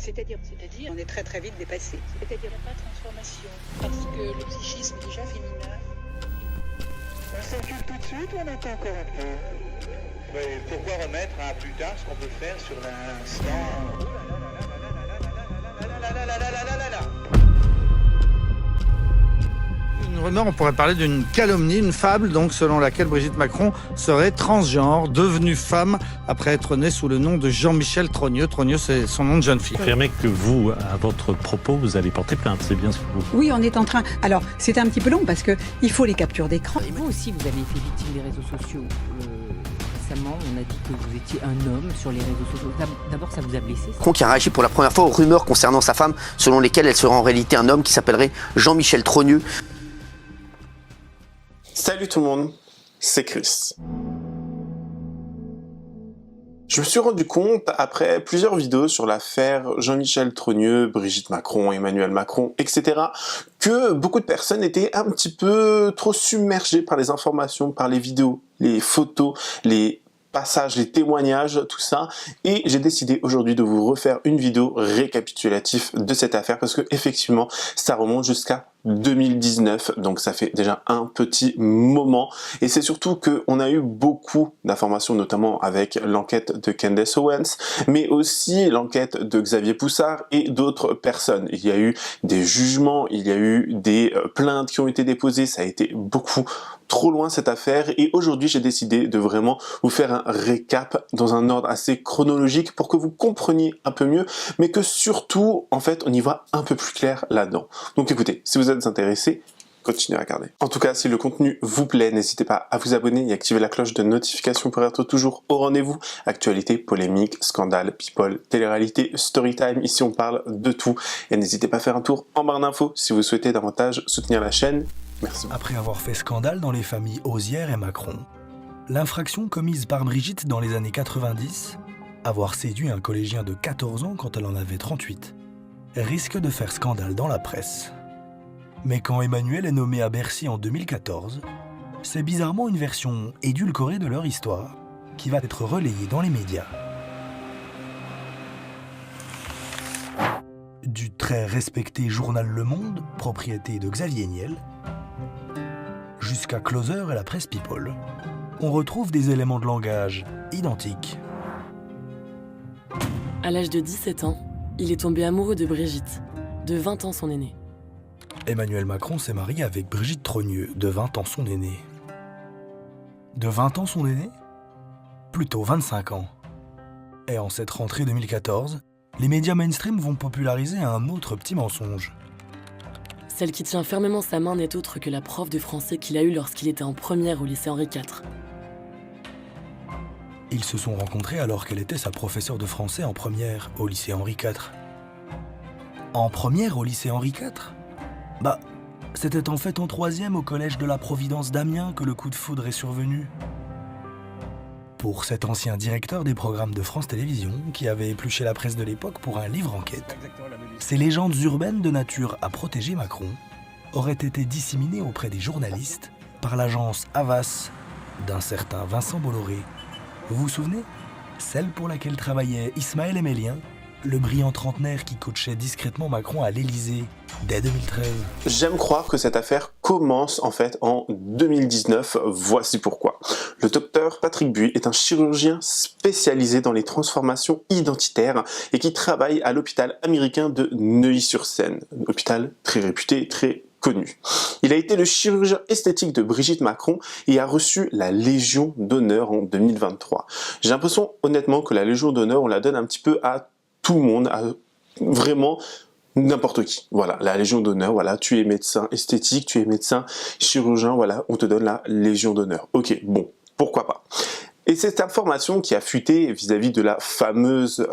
C'est-à-dire, on est très très vite dépassé. C'est-à-dire, il n'y a pas de transformation, parce que le psychisme est déjà féminin. On s'occupe tout de suite ou on attend encore un peu? Mais pourquoi remettre à plus tard ce qu'on peut faire sur l'instant? Une rumeur, on pourrait parler d'une calomnie, une fable, donc selon laquelle Brigitte Macron serait transgenre, devenue femme après être née sous le nom de Jean-Michel Trogneux. Trogneux, c'est son nom de jeune fille. Confirmez que vous, à votre propos, vous allez porter plainte, c'est bien ce que vous... Oui, on est en train... Alors, c'est un petit peu long parce qu'il faut les captures d'écran. Et vous aussi, vous avez été victime des réseaux sociaux. Récemment, on a dit que vous étiez un homme sur les réseaux sociaux. D'abord, ça vous a blessé? Macron qui a réagi pour la première fois aux rumeurs concernant sa femme, selon lesquelles elle serait en réalité un homme qui s'appellerait Jean-Michel Trogneux. Salut tout le monde, c'est Chris. Je me suis rendu compte, après plusieurs vidéos sur l'affaire Jean-Michel Trogneux, Brigitte Macron, Emmanuel Macron, etc., que beaucoup de personnes étaient un petit peu trop submergées par les informations, par les vidéos, les photos, les passages, les témoignages, tout ça, et j'ai décidé aujourd'hui de vous refaire une vidéo récapitulative de cette affaire parce que effectivement ça remonte jusqu'à 2019, donc ça fait déjà un petit moment, et c'est surtout que on a eu beaucoup d'informations, notamment avec l'enquête de Candace Owens, mais aussi l'enquête de Xavier Poussard et d'autres personnes. Il y a eu des jugements, il y a eu des plaintes qui ont été déposées, ça a été beaucoup trop loin cette affaire, et aujourd'hui j'ai décidé de vraiment vous faire un récap dans un ordre assez chronologique pour que vous compreniez un peu mieux, mais que surtout en fait on y voit un peu plus clair là-dedans. Donc écoutez, si vous êtes intéressés, continuez à regarder. En tout cas, si le contenu vous plaît, n'hésitez pas à vous abonner et activer la cloche de notification pour être toujours au rendez-vous. Actualité, polémique, scandale, people, télé-réalité, storytime, ici on parle de tout. Et n'hésitez pas à faire un tour en barre d'infos si vous souhaitez davantage soutenir la chaîne. Merci. Après avoir fait scandale dans les familles Ozière et Macron, l'infraction commise par Brigitte dans les années 90, avoir séduit un collégien de 14 ans quand elle en avait 38, risque de faire scandale dans la presse. Mais quand Emmanuel est nommé à Bercy en 2014, c'est bizarrement une version édulcorée de leur histoire qui va être relayée dans les médias. Du très respecté journal Le Monde, propriété de Xavier Niel, jusqu'à Closer et la presse People, on retrouve des éléments de langage identiques. À l'âge de 17 ans, il est tombé amoureux de Brigitte, de 20 ans son aînée. Emmanuel Macron s'est marié avec Brigitte Trogneux, de 20 ans son aînée. De 20 ans son aînée? Plutôt 25 ans. Et en cette rentrée 2014, les médias mainstream vont populariser un autre petit mensonge. Celle qui tient fermement sa main n'est autre que la prof de français qu'il a eue lorsqu'il était en première au lycée Henri IV. Ils se sont rencontrés alors qu'elle était sa professeure de français en première au lycée Henri IV. En première au lycée Henri IV? Bah, c'était en fait en troisième au collège de la Providence d'Amiens que le coup de foudre est survenu. Pour cet ancien directeur des programmes de France Télévisions, qui avait épluché la presse de l'époque pour un livre enquête, ces légendes urbaines de nature à protéger Macron auraient été disséminées auprès des journalistes par l'agence Havas d'un certain Vincent Bolloré. Vous vous souvenez? Celle pour laquelle travaillait Ismaël Emélien, le brillant trentenaire qui coachait discrètement Macron à l'Élysée dès 2013. J'aime croire que cette affaire commence en fait en 2019, voici pourquoi. Le docteur Patrick Buy est un chirurgien spécialisé dans les transformations identitaires et qui travaille à l'hôpital américain de Neuilly-sur-Seine, un hôpital très réputé, très connu. Il a été le chirurgien esthétique de Brigitte Macron et a reçu la Légion d'honneur en 2023. J'ai l'impression honnêtement que la Légion d'honneur, on la donne un petit peu à tout le monde, à vraiment n'importe qui. Voilà, la Légion d'honneur, voilà, tu es médecin esthétique, tu es médecin chirurgien, voilà, on te donne la Légion d'honneur. Ok, bon, pourquoi pas. Et cette information qui a fuité vis-à-vis de la fameuse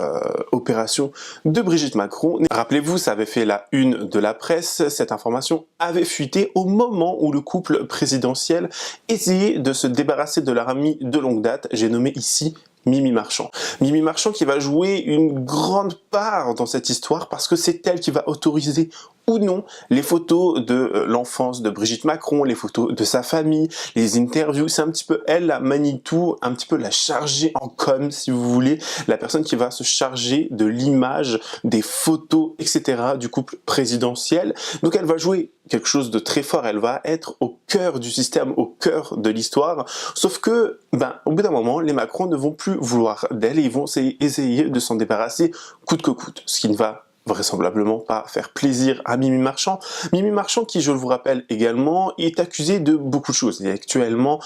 opération de Brigitte Macron, rappelez-vous, ça avait fait la une de la presse, cette information avait fuité au moment où le couple présidentiel essayait de se débarrasser de leur amie de longue date, j'ai nommé ici Mimi Marchand. Mimi Marchand qui va jouer une grande part dans cette histoire parce que c'est elle qui va autoriser ou non les photos de l'enfance de Brigitte Macron, les photos de sa famille, les interviews. C'est un petit peu elle, la Manitou, un petit peu la chargée en com, si vous voulez, la personne qui va se charger de l'image, des photos, etc. du couple présidentiel. Donc elle va jouer quelque chose de très fort, elle va être au cœur du système, au cœur de l'histoire, sauf que, au bout d'un moment, les Macron ne vont plus vouloir d'elle et ils vont essayer de s'en débarrasser coûte que coûte, ce qui ne va vraisemblablement pas faire plaisir à Mimi Marchand. Mimi Marchand qui, je vous rappelle également, est accusée de beaucoup de choses. Il y a actuellement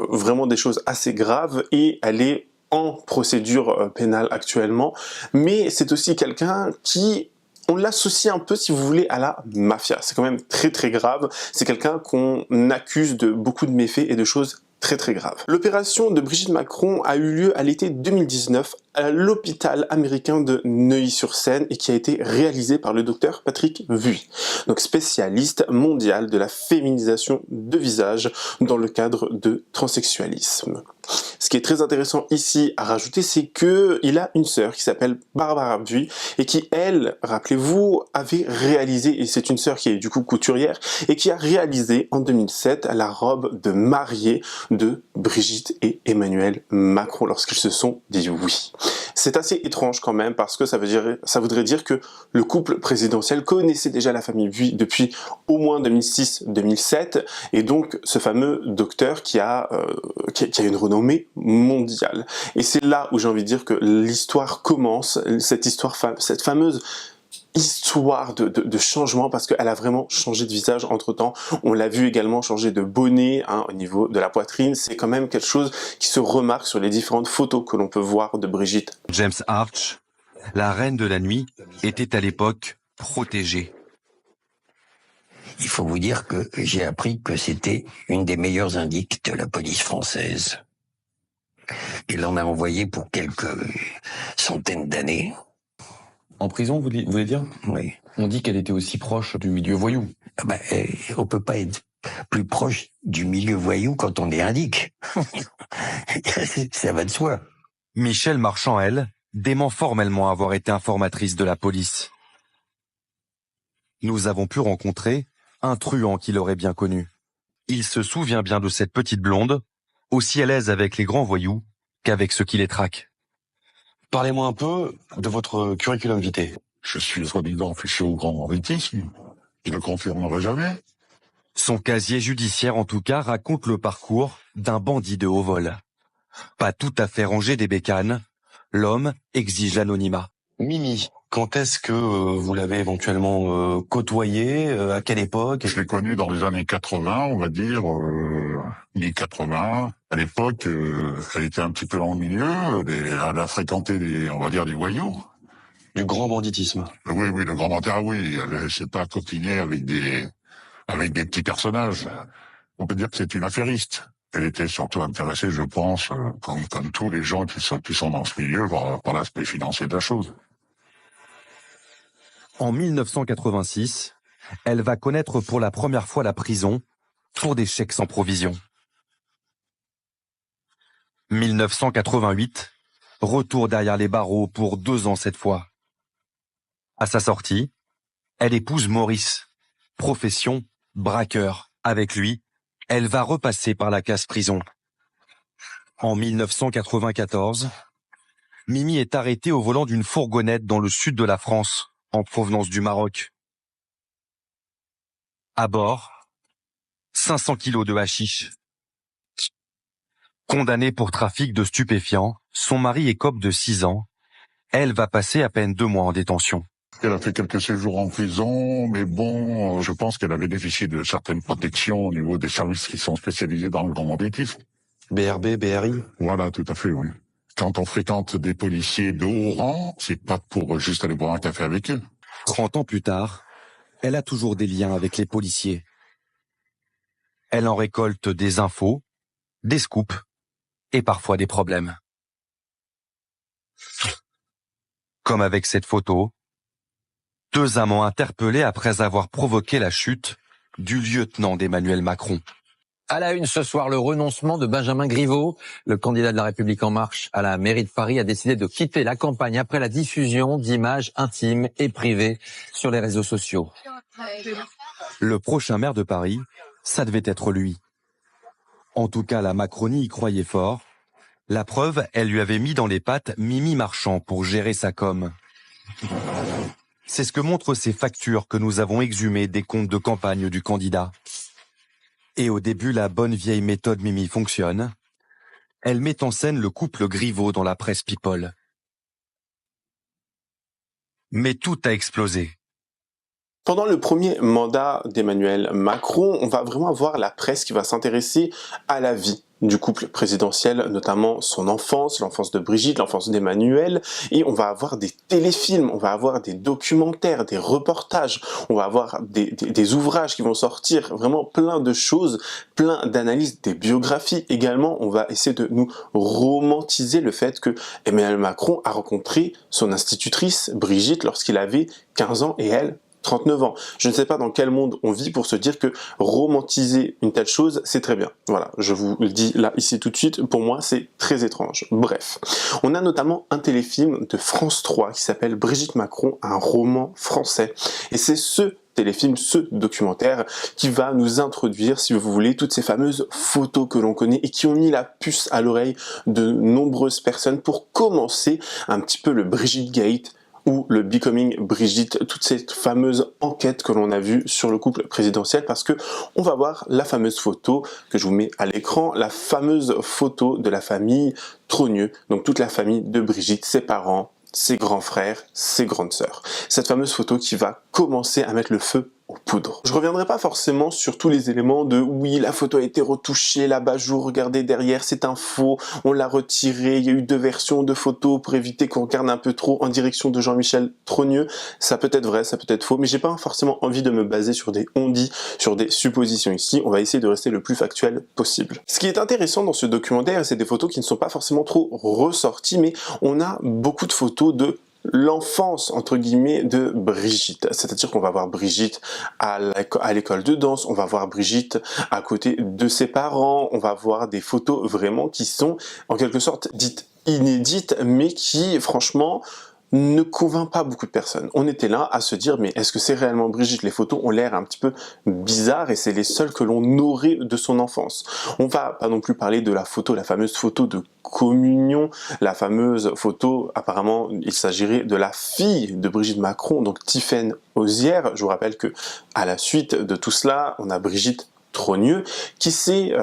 vraiment des choses assez graves et elle est en procédure pénale actuellement, mais c'est aussi quelqu'un qui... on l'associe un peu, si vous voulez, à la mafia. C'est quand même très très grave. C'est quelqu'un qu'on accuse de beaucoup de méfaits et de choses très très graves. L'opération de Brigitte Macron a eu lieu à l'été 2019 à l'hôpital américain de Neuilly-sur-Seine et qui a été réalisée par le docteur Patrick Vuy, donc spécialiste mondial de la féminisation de visage dans le cadre de transsexualisme. Ce qui est très intéressant ici à rajouter, c'est que il a une sœur qui s'appelle Barbara Vuy et qui, elle, rappelez-vous, avait réalisé, et c'est une sœur qui est du coup couturière, et qui a réalisé en 2007 la robe de mariée de Brigitte et Emmanuel Macron lorsqu'ils se sont dit oui. C'est assez étrange quand même parce que ça voudrait dire que le couple présidentiel connaissait déjà la famille Vuy depuis au moins 2006-2007 et donc ce fameux docteur qui a une renommée mondiale. Et c'est là où j'ai envie de dire que l'histoire commence, cette fameuse histoire de changement, parce qu'elle a vraiment changé de visage entre temps. On l'a vu également changer de bonnet au niveau de la poitrine. C'est quand même quelque chose qui se remarque sur les différentes photos que l'on peut voir de Brigitte. James Arch, la reine de la nuit, était à l'époque protégée. Il faut vous dire que j'ai appris que c'était une des meilleures indiques de la police française. Il en a envoyé pour quelques centaines d'années. En prison, vous voulez dire? Oui. On dit qu'elle était aussi proche du milieu voyou. On peut pas être plus proche du milieu voyou quand on est indique. Ça va de soi. Michèle Marchand, elle, dément formellement avoir été informatrice de la police. Nous avons pu rencontrer un truand qui l'aurait bien connu. Il se souvient bien de cette petite blonde, aussi à l'aise avec les grands voyous qu'avec ceux qui les traquent. Parlez-moi un peu de votre curriculum vitae. Je suis soi-disant fiché au grand banditisme. Je ne le confirmerai jamais. Son casier judiciaire, en tout cas, raconte le parcours d'un bandit de haut vol. Pas tout à fait rangé des bécanes, l'homme exige l'anonymat. Mimi, quand est-ce que vous l'avez éventuellement côtoyé? À quelle époque? Je l'ai connu dans les années 80, on va dire, mi-80. À l'époque, elle était un petit peu en milieu, elle a fréquenté des voyous. Du grand banditisme. Oui, le grand banditisme, oui. Elle s'est pas coquinée avec des petits personnages. On peut dire que c'est une affairiste. Elle était surtout intéressée, je pense, comme tous les gens qui sont dans ce milieu, par l'aspect financier de la chose. En 1986, elle va connaître pour la première fois la prison pour des chèques sans provision. 1988, retour derrière les barreaux pour 2 ans cette fois. À sa sortie, elle épouse Maurice, profession braqueur. Avec lui, elle va repasser par la case prison. En 1994, Mimi est arrêtée au volant d'une fourgonnette dans le sud de la France, en provenance du Maroc. À bord, 500 kilos de hashish. Condamnée pour trafic de stupéfiants, son mari écope de 6 ans. Elle va passer à peine 2 mois en détention. Elle a fait quelques séjours en prison, mais bon, je pense qu'elle avait bénéficié de certaines protections au niveau des services qui sont spécialisés dans le grand banditisme. BRB, BRI? Voilà, tout à fait, oui. Quand on fréquente des policiers de haut rang, c'est pas pour juste aller boire un café avec eux. 30 ans plus tard, elle a toujours des liens avec les policiers. Elle en récolte des infos, des scoops et parfois des problèmes. Comme avec cette photo, 2 amants interpellés après avoir provoqué la chute du lieutenant d'Emmanuel Macron. À la une ce soir, le renoncement de Benjamin Griveaux. Le candidat de La République En Marche à la mairie de Paris a décidé de quitter la campagne après la diffusion d'images intimes et privées sur les réseaux sociaux. Le prochain maire de Paris, ça devait être lui. En tout cas, la Macronie y croyait fort. La preuve, elle lui avait mis dans les pattes Mimi Marchand pour gérer sa com. C'est ce que montrent ces factures que nous avons exhumées des comptes de campagne du candidat. Et au début, la bonne vieille méthode Mimi fonctionne. Elle met en scène le couple Griveaux dans la presse People. Mais tout a explosé. Pendant le premier mandat d'Emmanuel Macron, on va vraiment avoir la presse qui va s'intéresser à la vie du couple présidentiel, notamment son enfance, l'enfance de Brigitte, l'enfance d'Emmanuel, et on va avoir des téléfilms, on va avoir des documentaires, des reportages, on va avoir des ouvrages qui vont sortir, vraiment plein de choses, plein d'analyses, des biographies également. On va essayer de nous romantiser le fait que Emmanuel Macron a rencontré son institutrice Brigitte lorsqu'il avait 15 ans et elle 39 ans. Je ne sais pas dans quel monde on vit pour se dire que romantiser une telle chose, c'est très bien. Voilà, je vous le dis là, ici tout de suite, pour moi, c'est très étrange. Bref, on a notamment un téléfilm de France 3 qui s'appelle Brigitte Macron, un roman français. Et c'est ce téléfilm, ce documentaire qui va nous introduire, si vous voulez, toutes ces fameuses photos que l'on connaît et qui ont mis la puce à l'oreille de nombreuses personnes pour commencer un petit peu le Brigitte Gate, ou le Becoming Brigitte, toutes ces fameuses enquêtes que l'on a vues sur le couple présidentiel, parce que on va voir la fameuse photo que je vous mets à l'écran, la fameuse photo de la famille Trogneux, donc toute la famille de Brigitte, ses parents, ses grands frères, ses grandes sœurs. Cette fameuse photo qui va commencer à mettre le feu aux poudres. Je reviendrai pas forcément sur tous les éléments de oui, la photo a été retouchée, l'abat-jour, regardez derrière, c'est un faux, on l'a retiré, il y a eu 2 versions de photos pour éviter qu'on regarde un peu trop en direction de Jean-Michel Trogneux. Ça peut être vrai, ça peut être faux, mais j'ai pas forcément envie de me baser sur des on-dit, sur des suppositions ici. On va essayer de rester le plus factuel possible. Ce qui est intéressant dans ce documentaire, c'est des photos qui ne sont pas forcément trop ressorties, mais on a beaucoup de photos de l'enfance, entre guillemets, de Brigitte. C'est-à-dire qu'on va voir Brigitte à l'école de danse, on va voir Brigitte à côté de ses parents, on va voir des photos vraiment qui sont, en quelque sorte, dites inédites, mais qui, franchement, ne convainc pas beaucoup de personnes. On était là à se dire, mais est-ce que c'est réellement Brigitte? Les photos ont l'air un petit peu bizarres et c'est les seules que l'on aurait de son enfance. On va pas non plus parler de la photo, la fameuse photo de communion, la fameuse photo, apparemment, il s'agirait de la fille de Brigitte Macron, donc Tiffaine Hozière. Je vous rappelle que à la suite de tout cela, on a Brigitte Trogneux qui s'est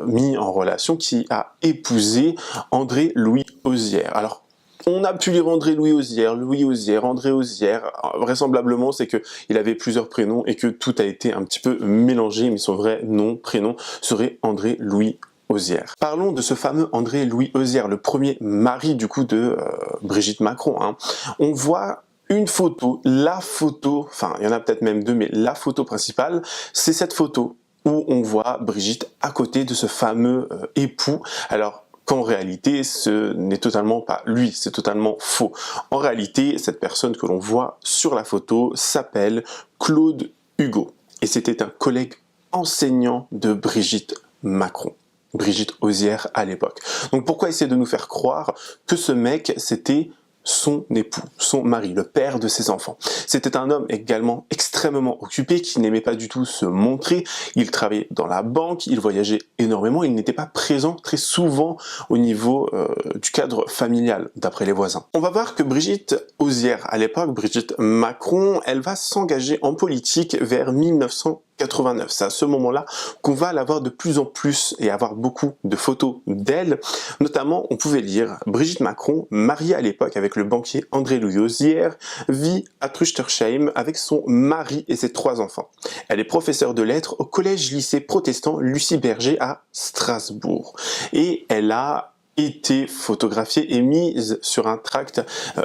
mis en relation, qui a épousé André-Louis Hozière. Alors, on a pu lire André-Louis Hozière, Louis Hozière, André Hozière. Vraisemblablement, c'est que il avait plusieurs prénoms et que tout a été un petit peu mélangé, mais son vrai nom, prénom, serait André-Louis Hozière. Parlons de ce fameux André-Louis Hozière, le premier mari du coup de Brigitte Macron. Hein. On voit une photo, la photo, enfin il y en a peut-être même 2, mais la photo principale, c'est cette photo où on voit Brigitte à côté de ce fameux époux. Alors, qu'en réalité, ce n'est totalement pas lui, c'est totalement faux. En réalité, cette personne que l'on voit sur la photo s'appelle Claude Hugot. Et c'était un collègue enseignant de Brigitte Macron. Brigitte Hozière à l'époque. Donc pourquoi essayer de nous faire croire que ce mec, c'était son époux, son mari, le père de ses enfants. C'était un homme également extrêmement occupé, qui n'aimait pas du tout se montrer. Il travaillait dans la banque, il voyageait énormément, il n'était pas présent très souvent au niveau du cadre familial, d'après les voisins. On va voir que Brigitte Hozière, à l'époque, Brigitte Macron, elle va s'engager en politique vers 1989. C'est à ce moment-là qu'on va la voir de plus en plus et avoir beaucoup de photos d'elle. Notamment, on pouvait lire Brigitte Macron, mariée à l'époque avec le banquier André-Louis Hozière, vit à Trüstersheim avec son mari et ses 3 enfants. Elle est professeure de lettres au collège-lycée protestant Lucie Berger à Strasbourg. Et elle a été photographiée et mise sur un tract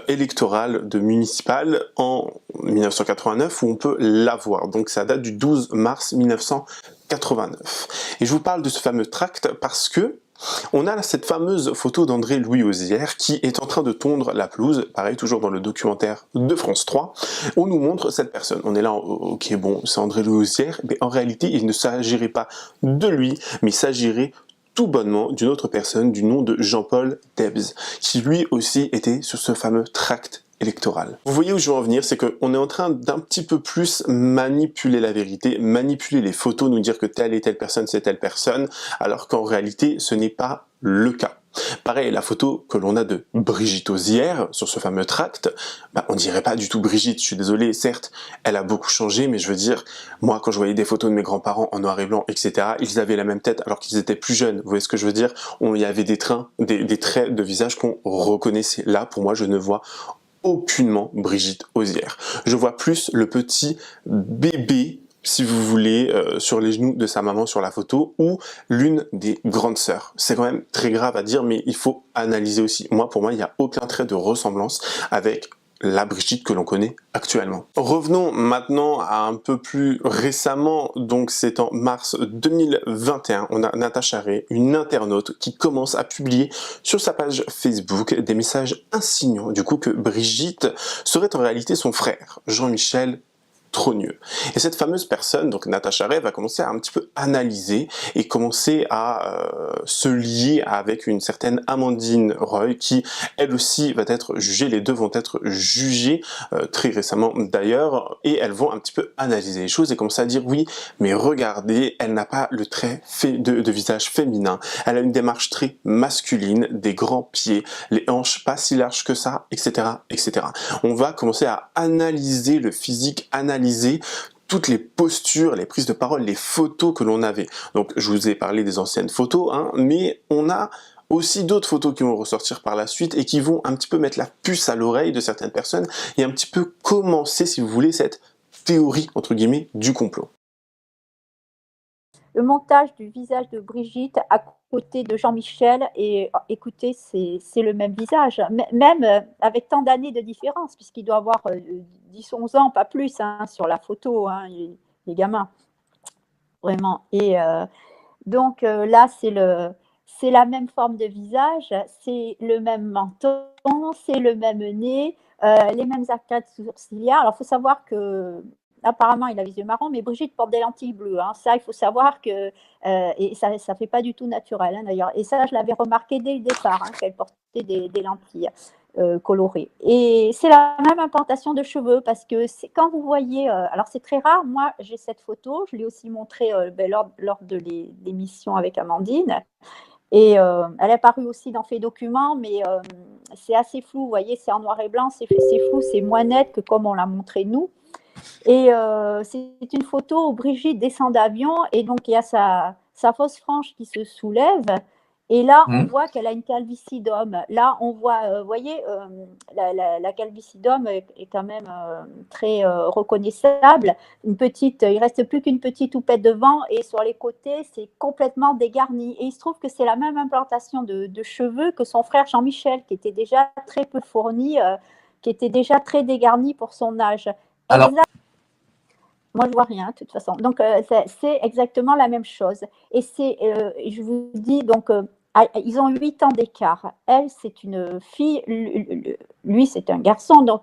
électoral de municipal en 1989 où on peut la voir. Donc ça date du 12 mars 1989. Et je vous parle de ce fameux tract parce que On a cette fameuse photo d'André-Louis Osière qui est en train de tondre la pelouse, pareil toujours dans le documentaire de France 3, on nous montre cette personne. On est là, ok bon, c'est André-Louis Osière, mais en réalité il ne s'agirait pas de lui, mais il s'agirait tout bonnement d'une autre personne du nom de Jean-Paul Debs, qui lui aussi était sur ce fameux tract électoral. Vous voyez où je veux en venir, c'est qu'on est en train d'un petit peu plus manipuler la vérité, manipuler les photos, nous dire que telle et telle personne c'est telle personne, alors qu'en réalité ce n'est pas le cas. Pareil, la photo que l'on a de Brigitte Osière sur ce fameux tract, on dirait pas du tout Brigitte, je suis désolé, certes, elle a beaucoup changé, mais je veux dire, moi quand je voyais des photos de mes grands-parents en noir et blanc, etc., ils avaient la même tête alors qu'ils étaient plus jeunes, vous voyez ce que je veux dire? Il y avait des traits de visage qu'on reconnaissait. Là, pour moi, je ne vois aucunement Brigitte Osière. Je vois plus le petit bébé, si vous voulez, sur les genoux de sa maman sur la photo, ou l'une des grandes sœurs. C'est quand même très grave à dire, mais il faut analyser aussi. Pour moi, il n'y a aucun trait de ressemblance avec la Brigitte que l'on connaît actuellement. Revenons maintenant à un peu plus récemment, donc c'est en mars 2021, on a Natacha Ray, une internaute qui commence à publier sur sa page Facebook des messages insinuant du coup que Brigitte serait en réalité son frère, Jean-Michel Trogneux. Et cette fameuse personne, donc Natacha Ray, va commencer à un petit peu analyser et commencer à se lier avec une certaine Amandine Roy qui, elle aussi, va être jugée. Les deux vont être jugés très récemment d'ailleurs, et elles vont un petit peu analyser les choses et commencer à dire oui, mais regardez, elle n'a pas le trait de visage féminin, elle a une démarche très masculine, des grands pieds, les hanches pas si larges que ça, etc., etc. On va commencer à analyser le physique, analyser toutes les postures, les prises de parole, les photos que l'on avait. Donc je vous ai parlé des anciennes photos, mais on a aussi d'autres photos qui vont ressortir par la suite et qui vont un petit peu mettre la puce à l'oreille de certaines personnes et un petit peu commencer, si vous voulez, cette théorie, entre guillemets, du complot. Le montage du visage de Brigitte à côté de Jean-Michel, et écoutez, c'est le même visage, même avec tant d'années de différence, puisqu'il doit avoir 10-11 ans, pas plus, sur la photo, les gamins, vraiment. Et donc là, c'est la même forme de visage, c'est le même menton, c'est le même nez, les mêmes arcades sourcilières. Alors, il faut savoir que apparemment, il a les yeux marrons, mais Brigitte porte des lentilles bleues. Ça, il faut savoir que... et ça ne fait pas du tout naturel, d'ailleurs. Et ça, je l'avais remarqué dès le départ, qu'elle portait des lentilles colorées. Et c'est la même implantation de cheveux, parce que quand vous voyez... alors, c'est très rare. Moi, j'ai cette photo. Je l'ai aussi montrée lors de l'émission avec Amandine. Et elle est apparue aussi dans Fait Documents, mais c'est assez flou. Vous voyez, c'est en noir et blanc, c'est flou, c'est moins net que comme on l'a montré nous. Et c'est une photo où Brigitte descend d'avion et donc il y a sa fausse frange qui se soulève. Et là, on voit qu'elle a une calvitie d'homme. Là, on voit, vous voyez, la calvitie d'homme est quand même très reconnaissable. Il ne reste plus qu'une petite toupette devant et sur les côtés, c'est complètement dégarni. Et il se trouve que c'est la même implantation de cheveux que son frère Jean-Michel, qui était déjà très peu fourni, qui était déjà très dégarni pour son âge. Alors, moi, je vois rien, de toute façon. Donc, c'est exactement la même chose. Et je vous dis, donc, ils ont 8 ans d'écart. Elle, c'est une fille, lui, c'est un garçon. Donc,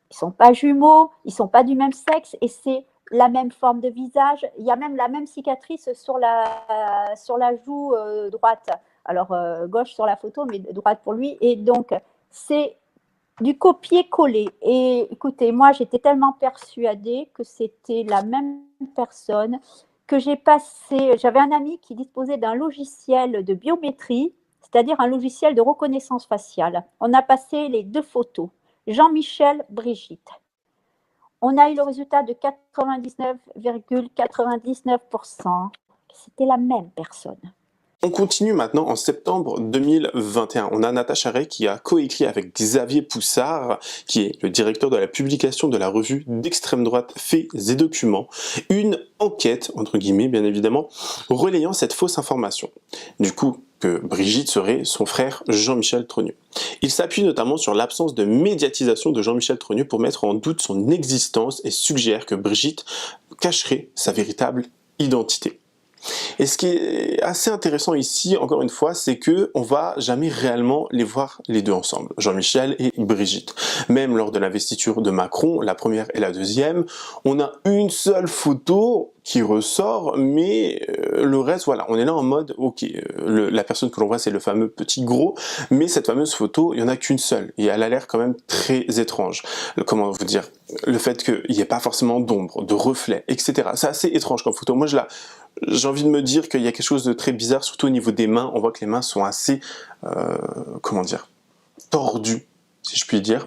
ils ne sont pas jumeaux, ils ne sont pas du même sexe, et c'est la même forme de visage. Il y a même la même cicatrice sur la joue droite. Alors, gauche sur la photo, mais droite pour lui. Et donc, c'est du copier-coller. Et écoutez, moi, j'étais tellement persuadée que c'était la même personne que j'avais un ami qui disposait d'un logiciel de biométrie, c'est-à-dire un logiciel de reconnaissance faciale. On a passé les 2 photos, Jean-Michel, Brigitte. On a eu le résultat de 99,99%. C'était la même personne. On continue maintenant en septembre 2021. On a Natacha Ray qui a coécrit avec Xavier Poussard, qui est le directeur de la publication de la revue d'extrême droite Faits et Documents, une enquête, entre guillemets bien évidemment, relayant cette fausse information. Du coup, que Brigitte serait son frère Jean-Michel Trogneux. Il s'appuie notamment sur l'absence de médiatisation de Jean-Michel Trogneux pour mettre en doute son existence et suggère que Brigitte cacherait sa véritable identité. Et ce qui est assez intéressant ici, encore une fois, c'est que on va jamais réellement les voir les deux ensemble, Jean-Michel et Brigitte. Même lors de l'investiture de Macron, la première et la deuxième, on a une seule photo qui ressort, mais le reste, voilà, on est là en mode, ok, la personne que l'on voit, c'est le fameux petit gros, mais cette fameuse photo, il y en a qu'une seule, et elle a l'air quand même très étrange. Comment vous dire, le fait qu'il n'y ait pas forcément d'ombre, de reflet, etc. C'est assez étrange comme photo. Moi, j'ai envie de me dire qu'il y a quelque chose de très bizarre, surtout au niveau des mains. On voit que les mains sont assez, comment dire, tordues, si je puis dire,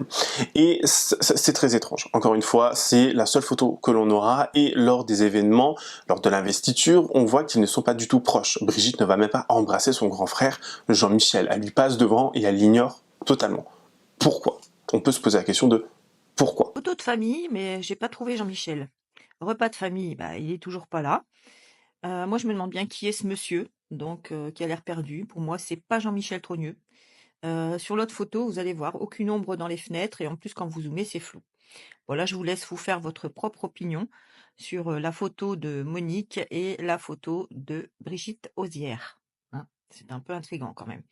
et c'est très étrange. Encore une fois, c'est la seule photo que l'on aura, et lors des événements, lors de l'investiture, on voit qu'ils ne sont pas du tout proches. Brigitte ne va même pas embrasser son grand frère, Jean-Michel. Elle lui passe devant et elle l'ignore totalement. Pourquoi? On peut se poser la question de pourquoi. Photo de famille, mais j'ai pas trouvé Jean-Michel. Repas de famille, bah, il est toujours pas là. Moi, je me demande bien qui est ce monsieur, donc qui a l'air perdu. Pour moi, c'est pas Jean-Michel Trogneux. Sur l'autre photo, vous allez voir aucune ombre dans les fenêtres, et en plus, quand vous zoomez, c'est flou. Voilà, je vous laisse vous faire votre propre opinion sur la photo de Monique et la photo de Brigitte Ozière. Hein, c'est un peu intriguant quand même.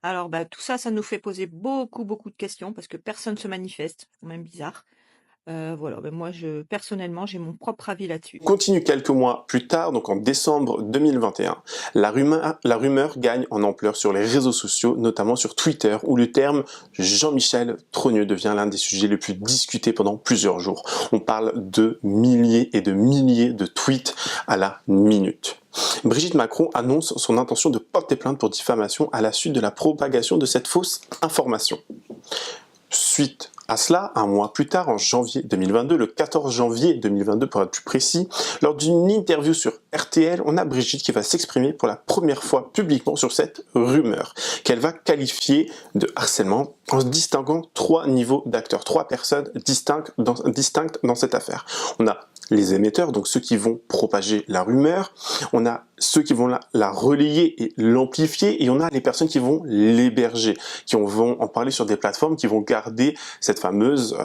Alors, bah, tout ça, ça nous fait poser beaucoup de questions parce que personne se manifeste. C'est quand même bizarre. Voilà, ben moi, personnellement, j'ai mon propre avis là-dessus. On continue quelques mois plus tard, donc en décembre 2021. La rumeur gagne en ampleur sur les réseaux sociaux, notamment sur Twitter, où le terme Jean-Michel Trogneux devient l'un des sujets les plus discutés pendant plusieurs jours. On parle de milliers et de milliers de tweets à la minute. Brigitte Macron annonce son intention de porter plainte pour diffamation à la suite de la propagation de cette fausse information. Suite à cela, un mois plus tard, en janvier 2022, le 14 janvier 2022 pour être plus précis, lors d'une interview sur RTL, on a Brigitte qui va s'exprimer pour la première fois publiquement sur cette rumeur, qu'elle va qualifier de harcèlement en distinguant 3 niveaux d'acteurs, 3 personnes distinctes dans cette affaire. On a les émetteurs, donc ceux qui vont propager la rumeur, on a ceux qui vont la relayer et l'amplifier, et on a les personnes qui vont l'héberger, qui vont en parler sur des plateformes, qui vont garder cette fameuse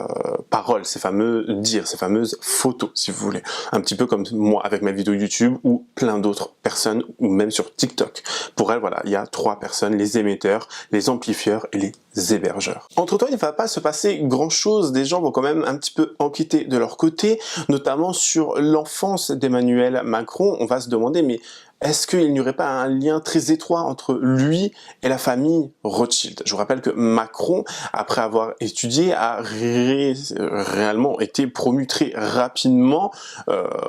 parole, ces fameux dires, ces fameuses photos, si vous voulez. Un petit peu comme moi avec ma vidéo YouTube, ou plein d'autres personnes, ou même sur TikTok. Pour elle, voilà, il y a 3 personnes, les émetteurs, les amplifieurs et les hébergeurs. Entre-temps, il ne va pas se passer grand-chose, des gens vont quand même un petit peu enquêter de leur côté, notamment sur l'enfance d'Emmanuel Macron. On va se demander, mais est-ce qu'il n'y aurait pas un lien très étroit entre lui et la famille Rothschild? Je vous rappelle que Macron, après avoir étudié, a réellement été promu très rapidement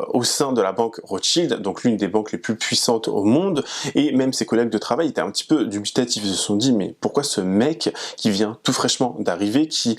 au sein de la banque Rothschild, donc l'une des banques les plus puissantes au monde, et même ses collègues de travail étaient un petit peu dubitatifs. Ils se sont dit, mais pourquoi ce mec qui vient tout fraîchement d'arriver, qui,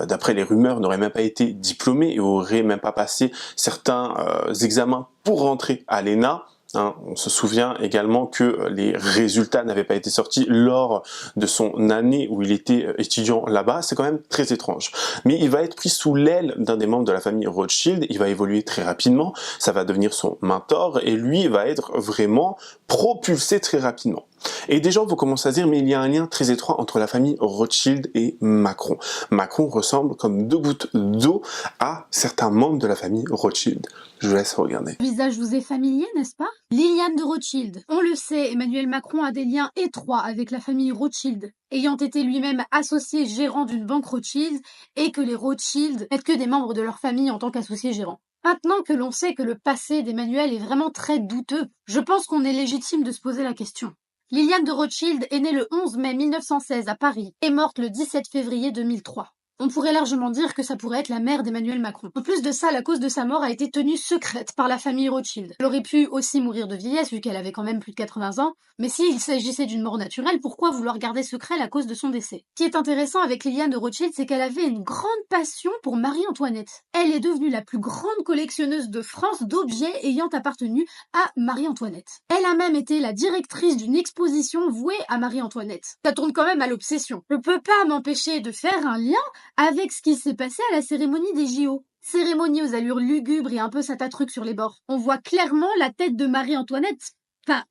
d'après les rumeurs, n'aurait même pas été diplômé et aurait même pas passé certains examens pour rentrer à l'ENA? On se souvient également que les résultats n'avaient pas été sortis lors de son année où il était étudiant là-bas. C'est quand même très étrange. Mais il va être pris sous l'aile d'un des membres de la famille Rothschild. Il va évoluer très rapidement. Ça va devenir son mentor et lui va être vraiment propulsé très rapidement. Et des gens vont commencer à dire, mais il y a un lien très étroit entre la famille Rothschild et Macron. Macron ressemble comme 2 gouttes d'eau à certains membres de la famille Rothschild. Je vous laisse regarder. Le visage vous est familier, n'est-ce pas? Liliane de Rothschild. On le sait, Emmanuel Macron a des liens étroits avec la famille Rothschild, ayant été lui-même associé gérant d'une banque Rothschild, et que les Rothschild n'êtes que des membres de leur famille en tant qu'associés gérants. Maintenant que l'on sait que le passé d'Emmanuel est vraiment très douteux, je pense qu'on est légitime de se poser la question. Liliane de Rothschild est née le 11 mai 1916 à Paris et morte le 17 février 2003. On pourrait largement dire que ça pourrait être la mère d'Emmanuel Macron. En plus de ça, la cause de sa mort a été tenue secrète par la famille Rothschild. Elle aurait pu aussi mourir de vieillesse vu qu'elle avait quand même plus de 80 ans, mais s'il s'agissait d'une mort naturelle, pourquoi vouloir garder secret la cause de son décès? Ce qui est intéressant avec Liliane de Rothschild, c'est qu'elle avait une grande passion pour Marie-Antoinette. Elle est devenue la plus grande collectionneuse de France d'objets ayant appartenu à Marie-Antoinette. Elle a même été la directrice d'une exposition vouée à Marie-Antoinette. Ça tourne quand même à l'obsession. Je peux pas m'empêcher de faire un lien avec ce qui s'est passé à la cérémonie des JO. Cérémonie aux allures lugubres et un peu satatruc sur les bords. On voit clairement la tête de Marie-Antoinette. Enfin,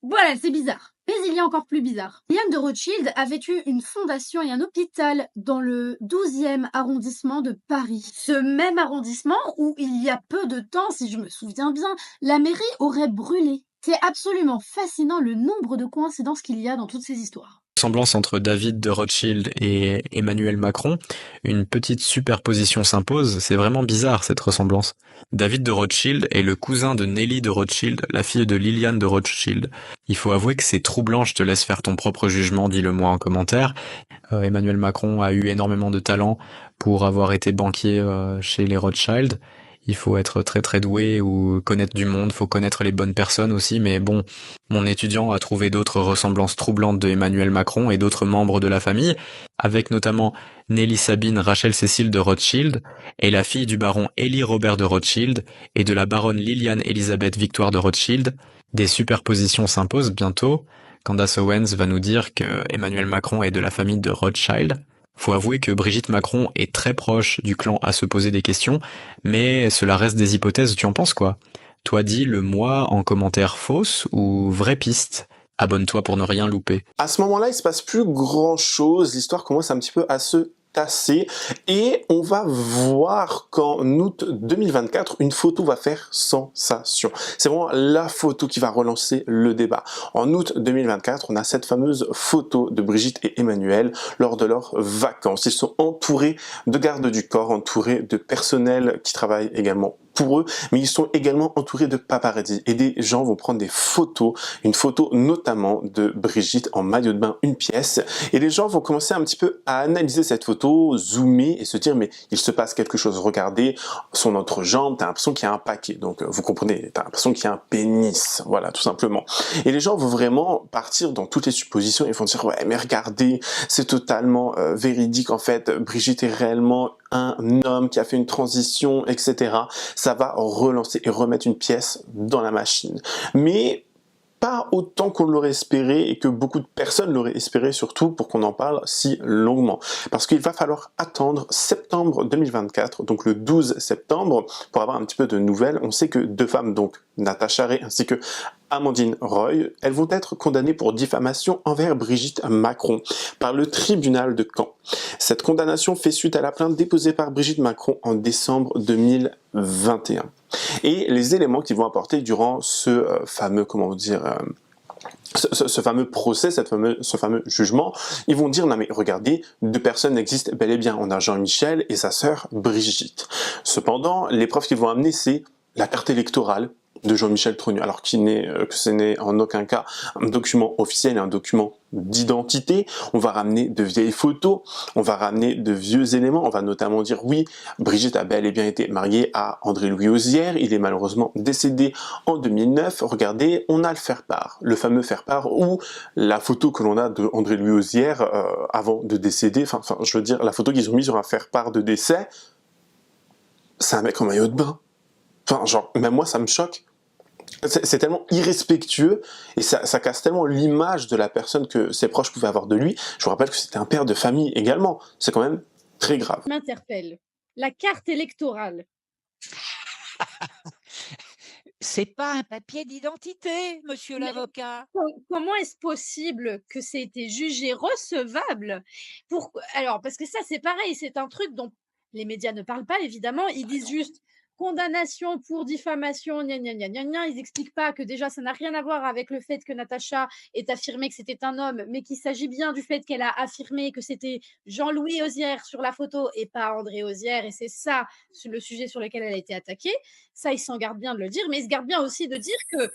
voilà, c'est bizarre. Mais il y a encore plus bizarre. Liliane de Rothschild avait eu une fondation et un hôpital dans le 12e arrondissement de Paris. Ce même arrondissement où, il y a peu de temps, si je me souviens bien, la mairie aurait brûlé. C'est absolument fascinant le nombre de coïncidences qu'il y a dans toutes ces histoires. Ressemblance entre David de Rothschild et Emmanuel Macron, une petite superposition s'impose, c'est vraiment bizarre cette ressemblance. David de Rothschild est le cousin de Nelly de Rothschild, la fille de Liliane de Rothschild. Il faut avouer que c'est troublant, je te laisse faire ton propre jugement, dis-le moi en commentaire. Emmanuel Macron a eu énormément de talent pour avoir été banquier chez les Rothschild. Il faut être très très doué ou connaître du monde, faut connaître les bonnes personnes aussi, mais bon, mon étudiant a trouvé d'autres ressemblances troublantes de Emmanuel Macron et d'autres membres de la famille, avec notamment Nelly Sabine Rachel Cécile de Rothschild, et la fille du baron Élie Robert de Rothschild, et de la baronne Liliane Elisabeth Victoire de Rothschild. Des superpositions s'imposent bientôt. Candace Owens va nous dire que Emmanuel Macron est de la famille de Rothschild. Faut avouer que Brigitte Macron est très proche du clan à se poser des questions, mais cela reste des hypothèses, tu en penses quoi? Toi dis-le moi en commentaire fausse ou vraie piste. Abonne-toi pour ne rien louper. À ce moment-là, il se passe plus grand-chose, l'histoire commence un petit peu à se tasser et on va voir qu'en août 2024, une photo va faire sensation. C'est vraiment la photo qui va relancer le débat. En août 2024, on a cette fameuse photo de Brigitte et Emmanuel lors de leurs vacances. Ils sont entourés de gardes du corps, entourés de personnel qui travaille également pour eux, mais ils sont également entourés de paparazzi et des gens vont prendre des photos, une photo notamment de Brigitte en maillot de bain, une pièce, et les gens vont commencer un petit peu à analyser cette photo, zoomer et se dire mais il se passe quelque chose, regardez son entrejambe, t'as l'impression qu'il y a un paquet, donc vous comprenez, t'as l'impression qu'il y a un pénis, voilà tout simplement. Et les gens vont vraiment partir dans toutes les suppositions, ils vont dire ouais mais regardez, c'est totalement véridique en fait, Brigitte est réellement un homme qui a fait une transition, etc. Ça va relancer et remettre une pièce dans la machine. Mais pas autant qu'on l'aurait espéré et que beaucoup de personnes l'auraient espéré, surtout pour qu'on en parle si longuement. Parce qu'il va falloir attendre septembre 2024, donc le 12 septembre, pour avoir un petit peu de nouvelles. On sait que deux femmes, donc Natacha Ray ainsi que Amandine Roy, elles vont être condamnées pour diffamation envers Brigitte Macron par le tribunal de Caen. Cette condamnation fait suite à la plainte déposée par Brigitte Macron en décembre 2021. Et les éléments qu'ils vont apporter durant ce fameux, comment dire, ce fameux procès, ce fameux jugement, ils vont dire non mais regardez, deux personnes existent bel et bien, on a Jean-Michel et sa sœur Brigitte. Cependant, les preuves qu'ils vont amener, c'est la carte électorale de Jean-Michel Trogneux, alors que ce n'est en aucun cas un document officiel, un document d'identité. On va ramener de vieilles photos, on va ramener de vieux éléments, on va notamment dire oui, Brigitte a bel et bien été mariée à André-Louis Auzière, il est malheureusement décédé en 2009, regardez, on a le faire-part, le fameux faire-part ou la photo que l'on a de André-Louis Auzière avant de décéder, enfin je veux dire, la photo qu'ils ont mis sur un faire-part de décès, c'est un mec en maillot de bain. Enfin, genre, même moi, ça me choque. C'est tellement irrespectueux et ça casse tellement l'image de la personne que ses proches pouvaient avoir de lui. Je vous rappelle que c'était un père de famille également. C'est quand même très grave. M'interpelle. La carte électorale. C'est pas un papier d'identité, monsieur l'avocat. Comment est-ce possible que c'est été jugé recevable alors, parce que ça, c'est pareil, c'est un truc dont les médias ne parlent pas, évidemment. Ils disent juste condamnation pour diffamation, gna gna gna gna gna. Ils n'expliquent pas que déjà, ça n'a rien à voir avec le fait que Natacha ait affirmé que c'était un homme, mais qu'il s'agit bien du fait qu'elle a affirmé que c'était Jean-Louis Auzière sur la photo et pas André Auzière. Et c'est ça le sujet sur lequel elle a été attaquée. Ça, ils s'en gardent bien de le dire, mais ils se gardent bien aussi de dire que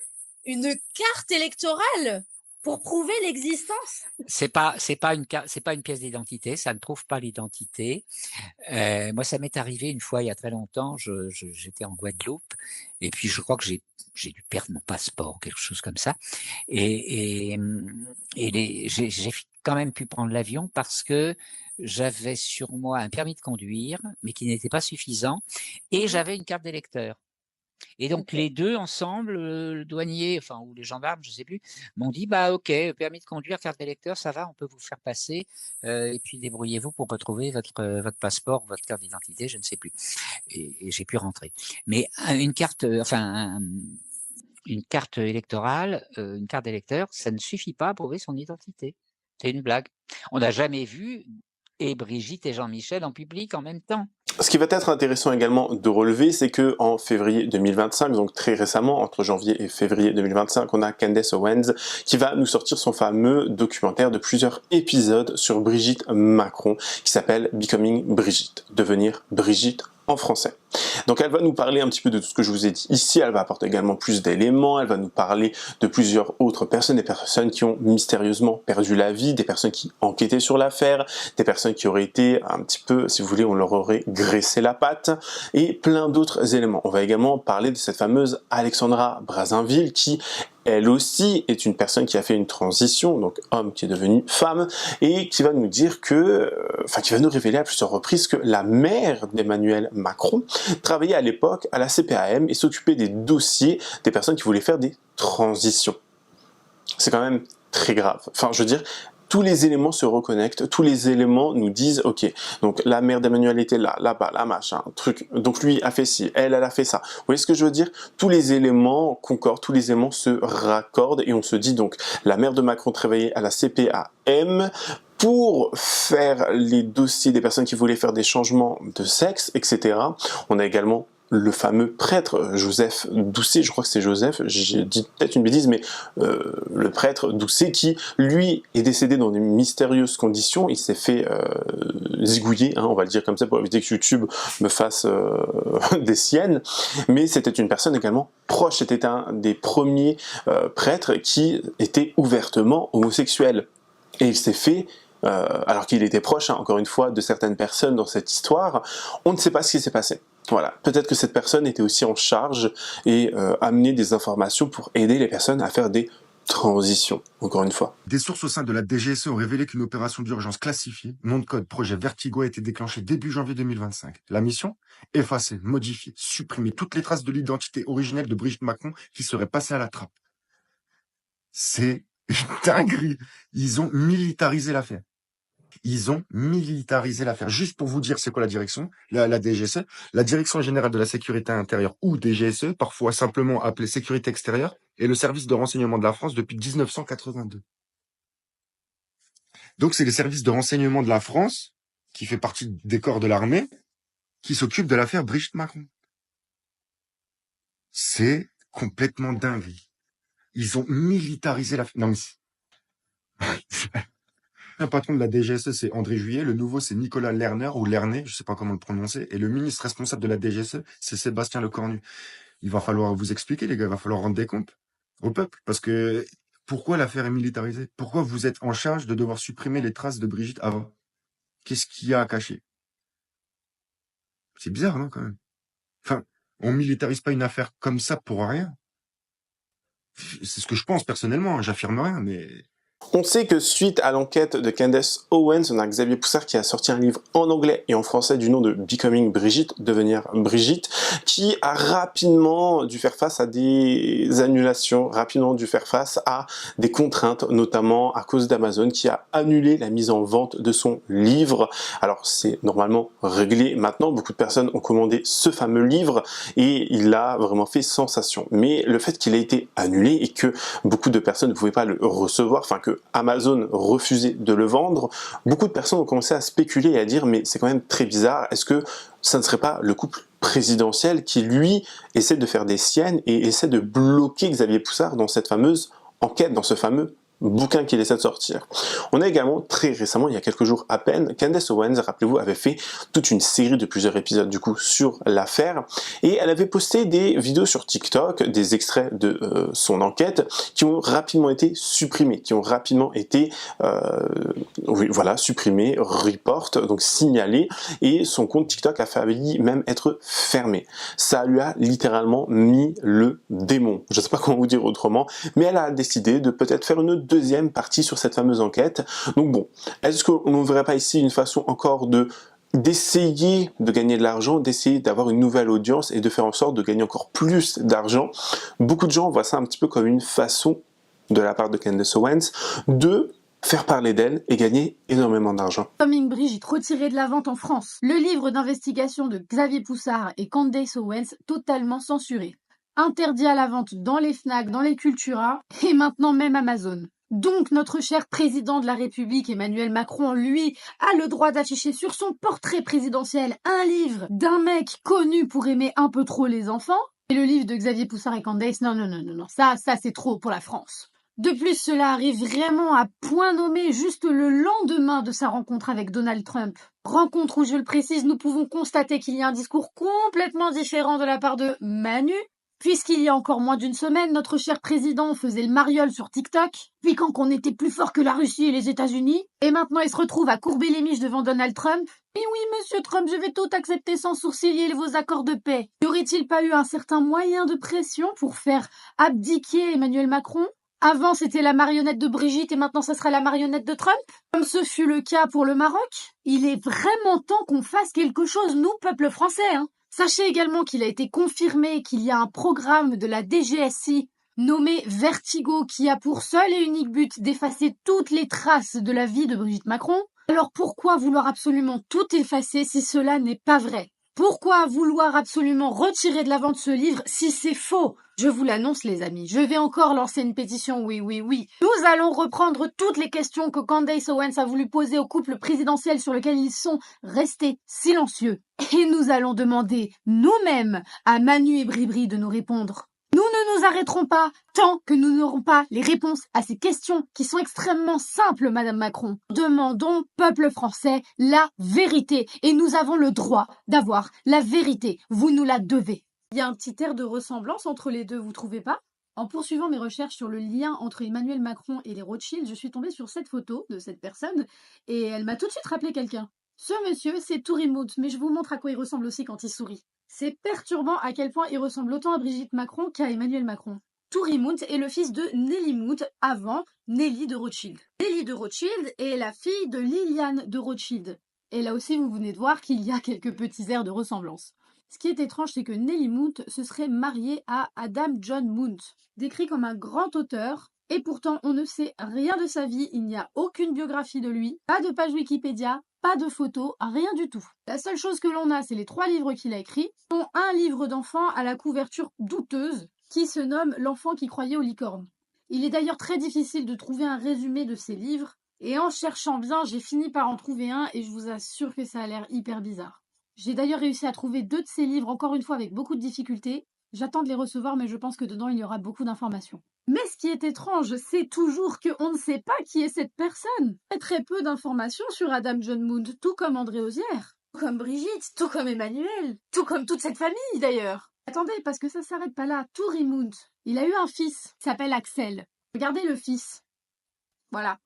une carte électorale pour prouver l'existence. C'est pas une pièce d'identité, ça ne prouve pas l'identité. Moi, ça m'est arrivé une fois il y a très longtemps. J'étais en Guadeloupe et puis je crois que j'ai dû perdre mon passeport, quelque chose comme ça. Et j'ai quand même pu prendre l'avion parce que j'avais sur moi un permis de conduire, mais qui n'était pas suffisant, et j'avais une carte d'électeur. Et donc les deux ensemble, le douanier, enfin ou les gendarmes, je sais plus, m'ont dit bah ok, permis de conduire, carte d'électeur, ça va, on peut vous faire passer, et puis débrouillez-vous pour retrouver votre passeport, votre carte d'identité, je ne sais plus. Et j'ai pu rentrer. Mais une carte, une carte électorale, une carte d'électeur, ça ne suffit pas à prouver son identité. C'est une blague. On n'a jamais vu et Brigitte et Jean-Michel en public en même temps. Ce qui va être intéressant également de relever, c'est que en février 2025, donc très récemment, entre janvier et février 2025, on a Candace Owens qui va nous sortir son fameux documentaire de plusieurs épisodes sur Brigitte Macron, qui s'appelle Becoming Brigitte, devenir Brigitte en français. Donc elle va nous parler un petit peu de tout ce que je vous ai dit ici, elle va apporter également plus d'éléments, elle va nous parler de plusieurs autres personnes, des personnes qui ont mystérieusement perdu la vie, des personnes qui enquêtaient sur l'affaire, des personnes qui auraient été un petit peu, si vous voulez, on leur aurait graissé la patte, et plein d'autres éléments. On va également parler de cette fameuse Alexandra Brazinville qui, elle aussi, est une personne qui a fait une transition, donc homme qui est devenu femme, et qui va nous dire que, qui va nous révéler à plusieurs reprises que la mère d'Emmanuel Macron travaillait à l'époque à la CPAM et s'occupait des dossiers des personnes qui voulaient faire des transitions. C'est quand même très grave. Enfin, je veux dire, tous les éléments se reconnectent, tous les éléments nous disent, ok, donc la mère d'Emmanuel était là, là-bas, là, machin, truc, donc lui a fait ci, elle a fait ça. Vous voyez ce que je veux dire? Tous les éléments concordent, tous les éléments se raccordent, et on se dit donc, la mère de Macron travaillait à la CPAM, pour faire les dossiers des personnes qui voulaient faire des changements de sexe, etc. On a également le fameux prêtre Joseph Doucet, je crois que c'est Joseph, j'ai dit peut-être une bêtise, mais le prêtre Doucet qui, lui, est décédé dans des mystérieuses conditions, il s'est fait zigouiller, on va le dire comme ça, pour éviter que YouTube me fasse des siennes, mais c'était une personne également proche, c'était un des premiers prêtres qui était ouvertement homosexuel, et il s'est fait alors qu'il était proche, encore une fois, de certaines personnes dans cette histoire, on ne sait pas ce qui s'est passé. Voilà, peut-être que cette personne était aussi en charge et amenait des informations pour aider les personnes à faire des transitions, encore une fois. Des sources au sein de la DGSE ont révélé qu'une opération d'urgence classifiée, nom de code projet Vertigo, a été déclenchée début janvier 2025. La mission? Effacer, modifier, supprimer toutes les traces de l'identité originelle de Brigitte Macron qui serait passée à la trappe. C'est une dinguerie. Ils ont militarisé l'affaire. Ils ont militarisé l'affaire. Juste pour vous dire c'est quoi la direction, la DGSE, la Direction Générale de la Sécurité Intérieure ou DGSE, parfois simplement appelée Sécurité Extérieure, est le service de renseignement de la France depuis 1982. Donc c'est le service de renseignement de la France, qui fait partie des corps de l'armée, qui s'occupe de l'affaire Brigitte Macron. C'est complètement dingue. Ils ont militarisé l'affaire. Non mais le patron de la DGSE, c'est André Juillet. Le nouveau, c'est Nicolas Lerner, ou Lerner, je sais pas comment le prononcer. Et le ministre responsable de la DGSE, c'est Sébastien Lecornu. Il va falloir vous expliquer, les gars. Il va falloir rendre des comptes au peuple. Parce que, pourquoi l'affaire est militarisée? Pourquoi vous êtes en charge de devoir supprimer les traces de Brigitte avant? Qu'est-ce qu'il y a à cacher? C'est bizarre, non, quand même? Enfin, on militarise pas une affaire comme ça pour rien. C'est ce que je pense, personnellement. Hein. J'affirme rien, mais... On sait que suite à l'enquête de Candace Owens, on a Xavier Poussard qui a sorti un livre en anglais et en français du nom de Becoming Brigitte, devenir Brigitte, qui a rapidement dû faire face à des annulations, rapidement dû faire face à des contraintes, notamment à cause d'Amazon qui a annulé la mise en vente de son livre. Alors c'est normalement réglé maintenant, beaucoup de personnes ont commandé ce fameux livre et il a vraiment fait sensation. Mais le fait qu'il ait été annulé et que beaucoup de personnes ne pouvaient pas le recevoir, enfin que Amazon refusait de le vendre, beaucoup de personnes ont commencé à spéculer et à dire mais c'est quand même très bizarre, est-ce que ça ne serait pas le couple présidentiel qui lui essaie de faire des siennes et essaie de bloquer Xavier Poussard dans cette fameuse enquête, dans ce fameux bouquin qu'il essaie de sortir. On a également très récemment, il y a quelques jours à peine, Candace Owens, rappelez-vous, avait fait toute une série de plusieurs épisodes du coup sur l'affaire et elle avait posté des vidéos sur TikTok, des extraits de son enquête qui ont rapidement été supprimés, qui ont rapidement été supprimés, report, donc signalés, et son compte TikTok a failli même être fermé. Ça lui a littéralement mis le démon. Je ne sais pas comment vous dire autrement, mais elle a décidé de peut-être faire une deuxième partie sur cette fameuse enquête. Donc bon, est-ce qu'on ne verrait pas ici une façon encore d'essayer de gagner de l'argent, d'essayer d'avoir une nouvelle audience et de faire en sorte de gagner encore plus d'argent? Beaucoup de gens voient ça un petit peu comme une façon de la part de Candace Owens de faire parler d'elle et gagner énormément d'argent. Becoming Brigitte retiré de la vente en France. Le livre d'investigation de Xavier Poussard et Candace Owens totalement censuré. interdit à la vente dans les Fnac, dans les Cultura et maintenant même Amazon. Donc notre cher président de la République, Emmanuel Macron, lui, a le droit d'afficher sur son portrait présidentiel un livre d'un mec connu pour aimer un peu trop les enfants. Et le livre de Xavier Poussard et Candace, non, ça c'est trop pour la France. De plus, cela arrive vraiment à point nommé juste le lendemain de sa rencontre avec Donald Trump. Rencontre où, je le précise, nous pouvons constater qu'il y a un discours complètement différent de la part de Manu, puisqu'il y a encore moins d'une semaine, notre cher président faisait le mariole sur TikTok, piquant qu'on était plus fort que la Russie et les États-Unis, et maintenant il se retrouve à courber les miches devant Donald Trump. Mais oui, monsieur Trump, je vais tout accepter sans sourciller vos accords de paix. Y aurait-il pas eu un certain moyen de pression pour faire abdiquer Emmanuel Macron ? Avant, c'était la marionnette de Brigitte et maintenant, ça sera la marionnette de Trump. Comme ce fut le cas pour le Maroc, il est vraiment temps qu'on fasse quelque chose, nous, peuple français. Sachez également qu'il a été confirmé qu'il y a un programme de la DGSI nommé Vertigo qui a pour seul et unique but d'effacer toutes les traces de la vie de Brigitte Macron. Alors pourquoi vouloir absolument tout effacer si cela n'est pas vrai ? Pourquoi vouloir absolument retirer de la vente ce livre si c'est faux ? Je vous l'annonce les amis, je vais encore lancer une pétition, oui. Nous allons reprendre toutes les questions que Candace Owens a voulu poser au couple présidentiel sur lequel ils sont restés silencieux. Et nous allons demander nous-mêmes à Manu et Bribri de nous répondre. Nous ne nous arrêterons pas tant que nous n'aurons pas les réponses à ces questions qui sont extrêmement simples, Madame Macron. Demandons, peuple français, la vérité. Et nous avons le droit d'avoir la vérité. Vous nous la devez. Il y a un petit air de ressemblance entre les deux, vous trouvez pas ? En poursuivant mes recherches sur le lien entre Emmanuel Macron et les Rothschild, je suis tombée sur cette photo de cette personne et elle m'a tout de suite rappelé quelqu'un. Ce monsieur, c'est Tory Mood, mais je vous montre à quoi il ressemble aussi quand il sourit. C'est perturbant à quel point il ressemble autant à Brigitte Macron qu'à Emmanuel Macron. Tory Mood est le fils de Nelly Mood, avant Nelly de Rothschild. Nelly de Rothschild est la fille de Liliane de Rothschild. Et là aussi, vous venez de voir qu'il y a quelques petits airs de ressemblance. Ce qui est étrange, c'est que Nelly Mood se serait mariée à Adam John Mood, décrit comme un grand auteur, et pourtant on ne sait rien de sa vie, il n'y a aucune biographie de lui, pas de page Wikipédia, pas de photos, rien du tout. La seule chose que l'on a, c'est les 3 livres qu'il a écrits, dont un livre d'enfant à la couverture douteuse, qui se nomme L'enfant qui croyait aux licornes. Il est d'ailleurs très difficile de trouver un résumé de ces livres, et en cherchant bien, j'ai fini par en trouver un, et je vous assure que ça a l'air hyper bizarre. J'ai d'ailleurs réussi à trouver 2 de ces livres, encore une fois avec beaucoup de difficultés. J'attends de les recevoir, mais je pense que dedans il y aura beaucoup d'informations. Mais ce qui est étrange, c'est toujours qu'on ne sait pas qui est cette personne. Il y a très peu d'informations sur Adam John Mood, tout comme André Ozière, tout comme Brigitte, tout comme Emmanuel, tout comme toute cette famille d'ailleurs. Attendez, parce que ça s'arrête pas là. Tory Mood, il a eu un fils qui s'appelle Axel. Regardez le fils. Voilà.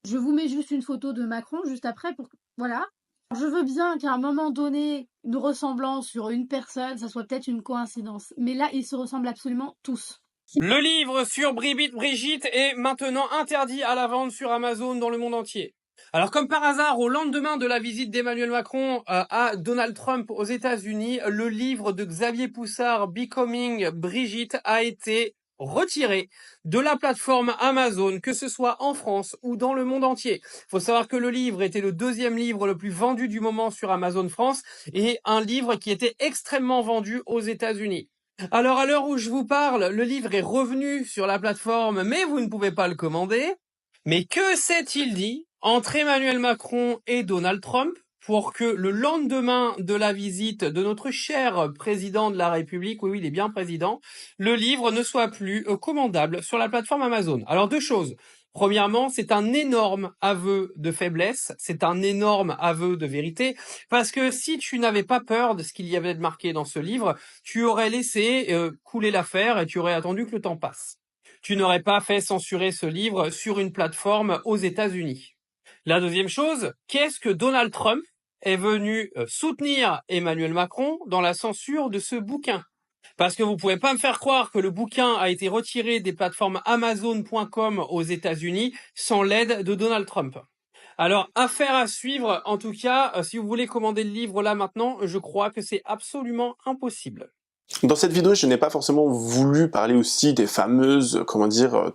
Je vous mets juste une photo de Macron juste après pour... Voilà. Je veux bien qu'à un moment donné, une ressemblance sur une personne, ça soit peut-être une coïncidence. Mais là, ils se ressemblent absolument tous. Le livre sur Brigitte est maintenant interdit à la vente sur Amazon dans le monde entier. Alors comme par hasard, au lendemain de la visite d'Emmanuel Macron à Donald Trump aux États-Unis, le livre de Xavier Poussard, Becoming Brigitte, a été retiré de la plateforme Amazon, que ce soit en France ou dans le monde entier. Il faut savoir que le livre était le 2e livre le plus vendu du moment sur Amazon France et un livre qui était extrêmement vendu aux États-Unis. Alors à l'heure où je vous parle, le livre est revenu sur la plateforme, mais vous ne pouvez pas le commander. Mais que s'est-il dit entre Emmanuel Macron et Donald Trump pour que le lendemain de la visite de notre cher président de la République, oui, il est bien président, le livre ne soit plus commandable sur la plateforme Amazon? Alors 2 choses. Premièrement, c'est un énorme aveu de faiblesse, c'est un énorme aveu de vérité, parce que si tu n'avais pas peur de ce qu'il y avait de marqué dans ce livre, tu aurais laissé couler l'affaire et tu aurais attendu que le temps passe. Tu n'aurais pas fait censurer ce livre sur une plateforme aux États-Unis. La deuxième chose, qu'est-ce que Donald Trump est venu soutenir Emmanuel Macron dans la censure de ce bouquin? Parce que vous pouvez pas me faire croire que le bouquin a été retiré des plateformes Amazon.com aux États-Unis sans l'aide de Donald Trump. Alors, affaire à suivre. En tout cas, si vous voulez commander le livre là maintenant, je crois que c'est absolument impossible. Dans cette vidéo, je n'ai pas forcément voulu parler aussi des fameuses,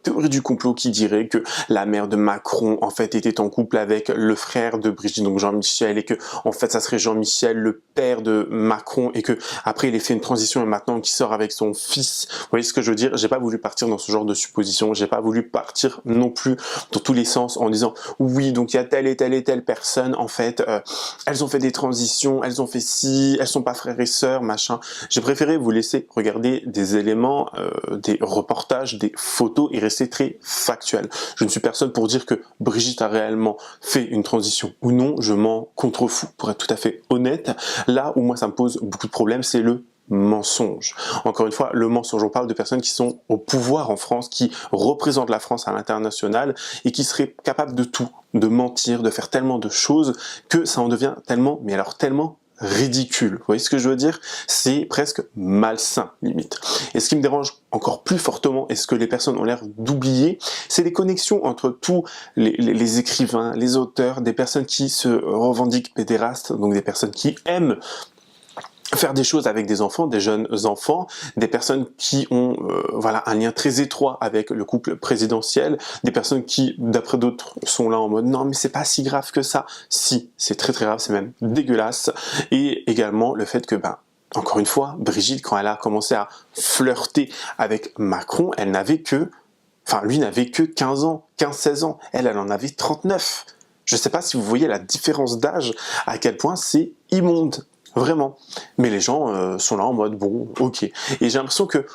théories du complot qui diraient que la mère de Macron, en fait, était en couple avec le frère de Brigitte, donc Jean-Michel, et que, en fait, ça serait Jean-Michel, le père de Macron, et que après il ait fait une transition et maintenant qu'il sort avec son fils. Vous voyez ce que je veux dire? J'ai pas voulu partir dans ce genre de supposition, j'ai pas voulu partir non plus dans tous les sens en disant, oui, donc il y a telle et telle et telle personne, en fait, elles ont fait des transitions, elles ont fait ci, elles sont pas frères et sœurs, machin. J'ai préféré vous laisser regarder des éléments, des reportages, des photos et rester très factuel. Je ne suis personne pour dire que Brigitte a réellement fait une transition ou non, je m'en contrefous pour être tout à fait honnête. Là où moi ça me pose beaucoup de problèmes, c'est le mensonge. Encore une fois, le mensonge, on parle de personnes qui sont au pouvoir en France, qui représentent la France à l'international et qui seraient capables de tout, de mentir, de faire tellement de choses que ça en devient tellement, mais alors tellement ridicule. Vous voyez ce que je veux dire? C'est presque malsain, limite. Et ce qui me dérange encore plus fortement, et ce que les personnes ont l'air d'oublier, c'est les connexions entre tous les écrivains, les auteurs, des personnes qui se revendiquent pédérastes, donc des personnes qui aiment faire des choses avec des enfants, des jeunes enfants, des personnes qui ont un lien très étroit avec le couple présidentiel, des personnes qui, d'après d'autres, sont là en mode non mais c'est pas si grave que ça. Si, c'est très très grave, c'est même dégueulasse. Et également le fait que, encore une fois, Brigitte, quand elle a commencé à flirter avec Macron, elle n'avait que, lui n'avait que 15 ans, 15-16 ans, elle en avait 39. Je sais pas si vous voyez la différence d'âge, à quel point c'est immonde. Vraiment. Mais les gens sont là en mode bon, ok. Et j'ai l'impression que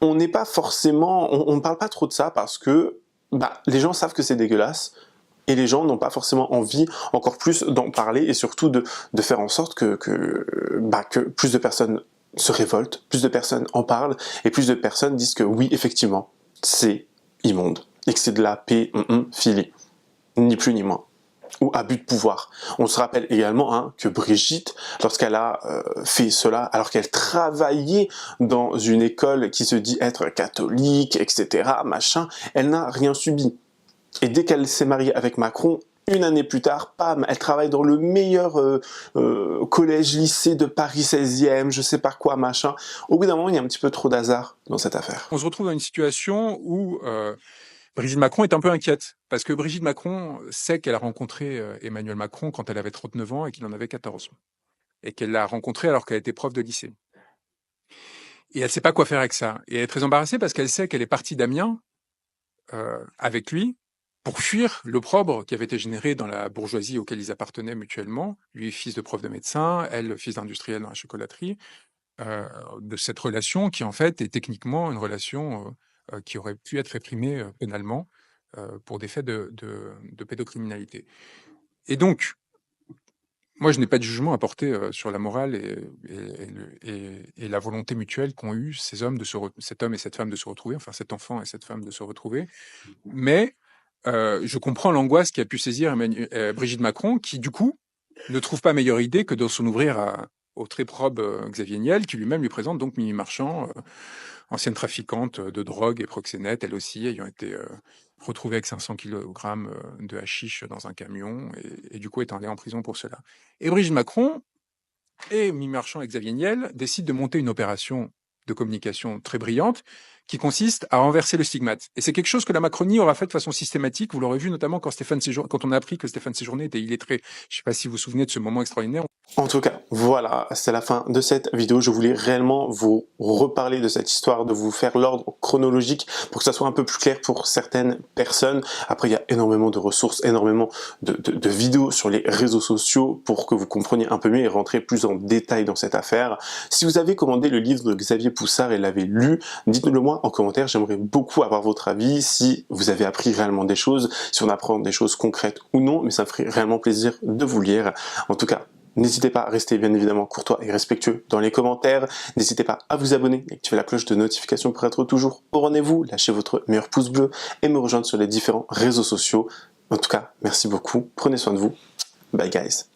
on n'est pas forcément, on ne parle pas trop de ça parce que les gens savent que c'est dégueulasse et les gens n'ont pas forcément envie encore plus d'en parler et surtout de faire en sorte que plus de personnes se révoltent, plus de personnes en parlent et plus de personnes disent que oui, effectivement, c'est immonde et que c'est de la pédophilie, ni plus ni moins. Ou abus de pouvoir. On se rappelle également que Brigitte, lorsqu'elle a fait cela, alors qu'elle travaillait dans une école qui se dit être catholique, etc., machin, elle n'a rien subi. Et dès qu'elle s'est mariée avec Macron, une année plus tard, pam, elle travaille dans le meilleur collège-lycée de Paris 16e, je sais pas quoi, machin. Au bout d'un moment, il y a un petit peu trop d'hasard dans cette affaire. On se retrouve dans une situation où Brigitte Macron est un peu inquiète, parce que Brigitte Macron sait qu'elle a rencontré Emmanuel Macron quand elle avait 39 ans et qu'il en avait 14. Et qu'elle l'a rencontré alors qu'elle était prof de lycée. Et elle ne sait pas quoi faire avec ça. Et elle est très embarrassée parce qu'elle sait qu'elle est partie d'Amiens avec lui pour fuir l'opprobre qui avait été généré dans la bourgeoisie auquel ils appartenaient mutuellement, lui fils de prof de médecin, elle fils d'industriel dans la chocolaterie, de cette relation qui en fait est techniquement une relation qui aurait pu être réprimée pénalement pour des faits de pédocriminalité. Et donc, moi je n'ai pas de jugement à porter sur la morale et la volonté mutuelle qu'ont eu ces hommes cet homme et cette femme de se retrouver, enfin cet enfant et cette femme de se retrouver, mais je comprends l'angoisse qui a pu saisir Brigitte Macron, qui du coup ne trouve pas meilleure idée que de s'en ouvrir au très probe Xavier Niel, qui lui-même lui présente donc Mimi Marchand, ancienne trafiquante de drogue et proxénète, elle aussi ayant été retrouvée avec 500 kg de hashish dans un camion, et du coup étant allée en prison pour cela. Et Brigitte Macron et Mimi Marchand et Xavier Niel décident de monter une opération de communication très brillante, qui consiste à renverser le stigmate. Et c'est quelque chose que la Macronie aura fait de façon systématique. Vous l'aurez vu notamment quand on a appris que Stéphane Séjourné était illettré. Je ne sais pas si vous vous souvenez de ce moment extraordinaire. En tout cas, voilà, c'est la fin de cette vidéo. Je voulais réellement vous reparler de cette histoire, de vous faire l'ordre chronologique pour que ça soit un peu plus clair pour certaines personnes. Après, il y a énormément de ressources, énormément de vidéos sur les réseaux sociaux pour que vous compreniez un peu mieux et rentrer plus en détail dans cette affaire. Si vous avez commandé le livre de Xavier Poussard et l'avez lu, dites-le moi en commentaire. J'aimerais beaucoup avoir votre avis, si vous avez appris réellement des choses, si on apprend des choses concrètes ou non, mais ça me ferait réellement plaisir de vous lire. En tout cas, n'hésitez pas à rester bien évidemment courtois et respectueux dans les commentaires. N'hésitez pas à vous abonner et activer la cloche de notification pour être toujours au rendez-vous. Lâchez votre meilleur pouce bleu et me rejoindre sur les différents réseaux sociaux. En tout cas, merci beaucoup. Prenez soin de vous. Bye guys.